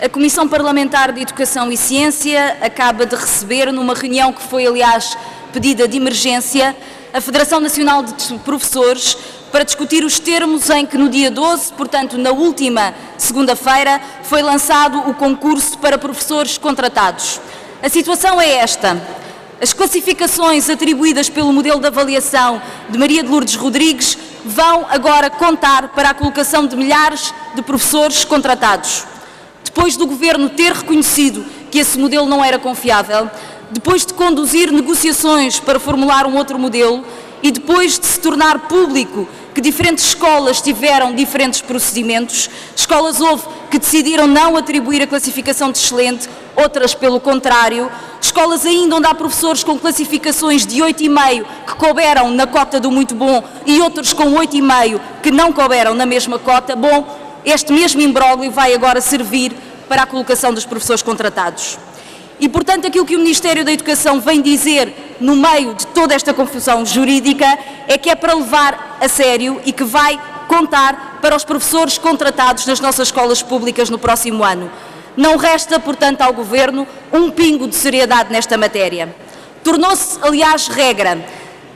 A Comissão Parlamentar de Educação e Ciência acaba de receber, numa reunião que foi, aliás, pedida de emergência, a Federação Nacional de Professores para discutir os termos em que no dia 12, portanto na última segunda-feira, foi lançado o concurso para professores contratados. A situação é esta. As classificações atribuídas pelo modelo de avaliação de Maria de Lourdes Rodrigues vão agora contar para a colocação de milhares de professores contratados. Depois do Governo ter reconhecido que esse modelo não era confiável, depois de conduzir negociações para formular um outro modelo e depois de se tornar público que diferentes escolas tiveram diferentes procedimentos, escolas houve que decidiram não atribuir a classificação de excelente, outras pelo contrário, escolas ainda onde há professores com classificações de 8,5 que couberam na cota do muito bom e outros com 8,5 que não couberam na mesma cota. Bom, este mesmo imbróglio vai agora servir para a colocação dos professores contratados. E, portanto, aquilo que o Ministério da Educação vem dizer no meio de toda esta confusão jurídica é que é para levar a sério e que vai contar para os professores contratados nas nossas escolas públicas no próximo ano. Não resta, portanto, ao Governo um pingo de seriedade nesta matéria. Tornou-se, aliás, regra.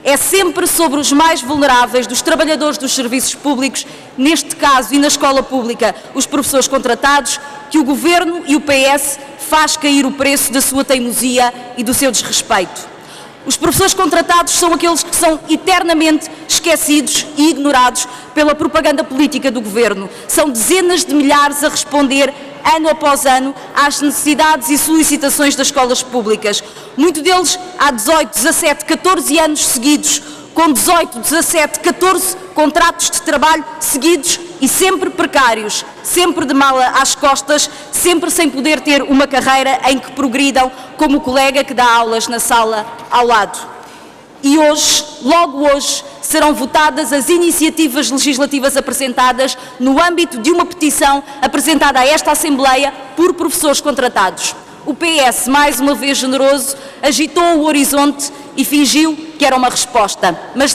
É sempre sobre os mais vulneráveis dos trabalhadores dos serviços públicos, neste caso e na escola pública, os professores contratados, que o Governo e o PS faz cair o preço da sua teimosia e do seu desrespeito. Os professores contratados são aqueles que são eternamente esquecidos e ignorados pela propaganda política do Governo. São dezenas de milhares a responder ano após ano às necessidades e solicitações das escolas públicas. Muitos deles há 18, 17, 14 anos seguidos, com 18, 17, 14 contratos de trabalho seguidos e sempre precários, sempre de mala às costas, sempre sem poder ter uma carreira em que progridam como o colega que dá aulas na sala ao lado. E hoje, logo hoje, serão votadas as iniciativas legislativas apresentadas no âmbito de uma petição apresentada a esta Assembleia por professores contratados. O PS, mais uma vez generoso, agitou o horizonte e fingiu que era uma resposta. Mas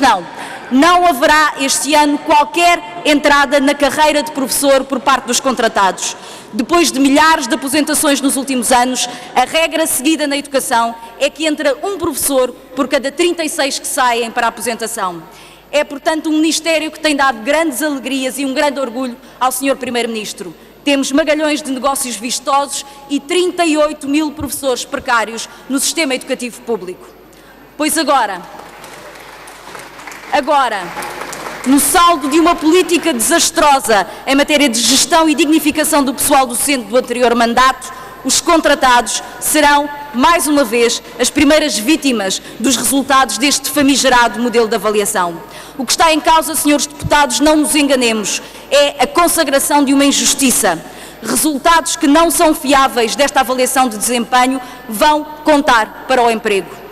não haverá este ano qualquer entrada na carreira de professor por parte dos contratados. Depois de milhares de aposentações nos últimos anos, a regra seguida na educação é que entra um professor por cada 36 que saem para a aposentação. É, portanto, um Ministério que tem dado grandes alegrias e um grande orgulho ao Sr. Primeiro-Ministro. Temos magalhões de negócios vistosos e 38 mil professores precários no sistema educativo público. Pois agora, no saldo de uma política desastrosa em matéria de gestão e dignificação do pessoal docente do anterior mandato, os contratados serão, mais uma vez, as primeiras vítimas dos resultados deste famigerado modelo de avaliação. O que está em causa, senhores deputados, não nos enganemos, é a consagração de uma injustiça. Resultados que não são fiáveis desta avaliação de desempenho vão contar para o emprego.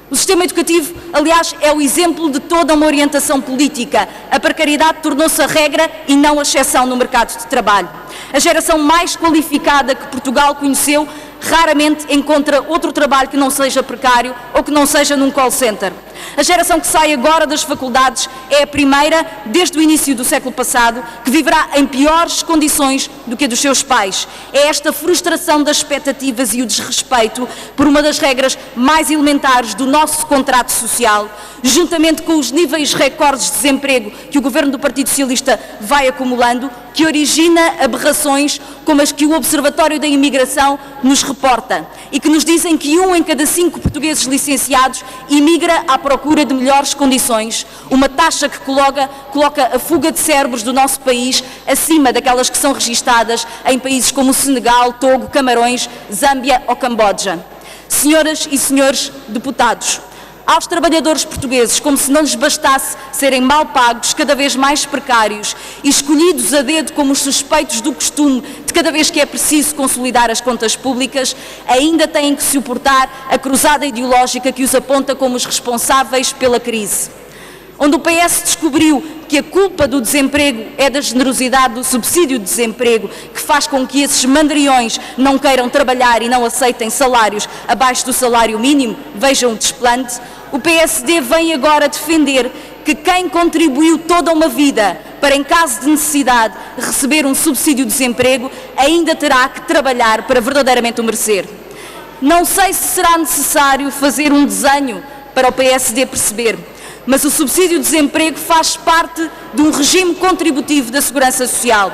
O sistema educativo, aliás, é o exemplo de toda uma orientação política. A precariedade tornou-se a regra e não a exceção no mercado de trabalho. A geração mais qualificada que Portugal conheceu raramente encontra outro trabalho que não seja precário ou que não seja num call center. A geração que sai agora das faculdades é a primeira, desde o início do século passado, que viverá em piores condições do que a dos seus pais. É esta frustração das expectativas e o desrespeito por uma das regras mais elementares do nosso contrato social, juntamente com os níveis recordes de desemprego que o Governo do Partido Socialista vai acumulando, que origina aberrações como as que o Observatório da Imigração nos reporta e que nos dizem que 1 em cada 5 portugueses licenciados imigra à procura de melhores condições, uma taxa que coloca a fuga de cérebros do nosso país acima daquelas que são registadas em países como Senegal, Togo, Camarões, Zâmbia ou Camboja. Senhoras e senhores deputados, aos trabalhadores portugueses, como se não lhes bastasse serem mal pagos, cada vez mais precários e escolhidos a dedo como os suspeitos do costume de cada vez que é preciso consolidar as contas públicas, ainda têm que suportar a cruzada ideológica que os aponta como os responsáveis pela crise. Onde o PS descobriu que a culpa do desemprego é da generosidade do subsídio de desemprego, que faz com que esses mandriões não queiram trabalhar e não aceitem salários abaixo do salário mínimo, vejam o desplante, o PSD vem agora defender que quem contribuiu toda uma vida para, em caso de necessidade, receber um subsídio de desemprego, ainda terá que trabalhar para verdadeiramente o merecer. Não sei se será necessário fazer um desenho para o PSD perceber, mas o subsídio de desemprego faz parte de um regime contributivo da Segurança Social.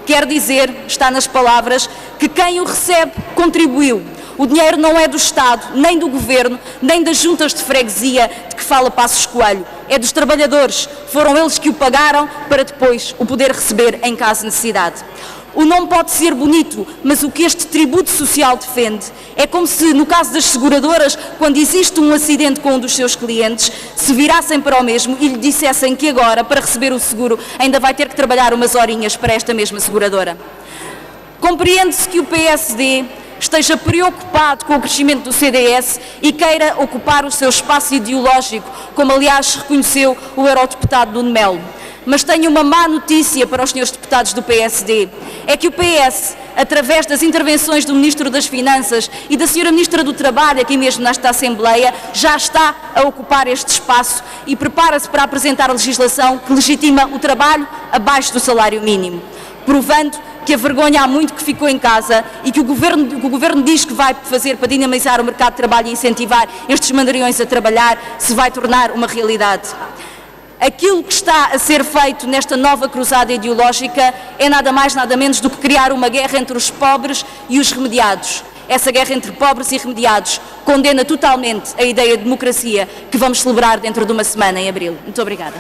Quer dizer, está nas palavras, que quem o recebe contribuiu. O dinheiro não é do Estado, nem do Governo, nem das juntas de freguesia de que fala Passos Coelho. É dos trabalhadores. Foram eles que o pagaram para depois o poder receber em caso de necessidade. O nome pode ser bonito, mas o que este tributo social defende é como se, no caso das seguradoras, quando existe um acidente com um dos seus clientes, se virassem para o mesmo e lhe dissessem que agora, para receber o seguro, ainda vai ter que trabalhar umas horinhas para esta mesma seguradora. Compreende-se que o PSD esteja preocupado com o crescimento do CDS e queira ocupar o seu espaço ideológico, como aliás reconheceu o eurodeputado Nuno Melo. Mas tenho uma má notícia para os senhores deputados do PSD, é que o PS, através das intervenções do Ministro das Finanças e da Sra. Ministra do Trabalho, aqui mesmo nesta Assembleia, já está a ocupar este espaço e prepara-se para apresentar a legislação que legitima o trabalho abaixo do salário mínimo, provando que a vergonha há muito que ficou em casa e que o Governo diz que vai fazer para dinamizar o mercado de trabalho e incentivar estes mandariões a trabalhar, se vai tornar uma realidade. Aquilo que está a ser feito nesta nova cruzada ideológica é nada mais, nada menos do que criar uma guerra entre os pobres e os remediados. Essa guerra entre pobres e remediados condena totalmente a ideia de democracia que vamos celebrar dentro de uma semana, em abril. Muito obrigada.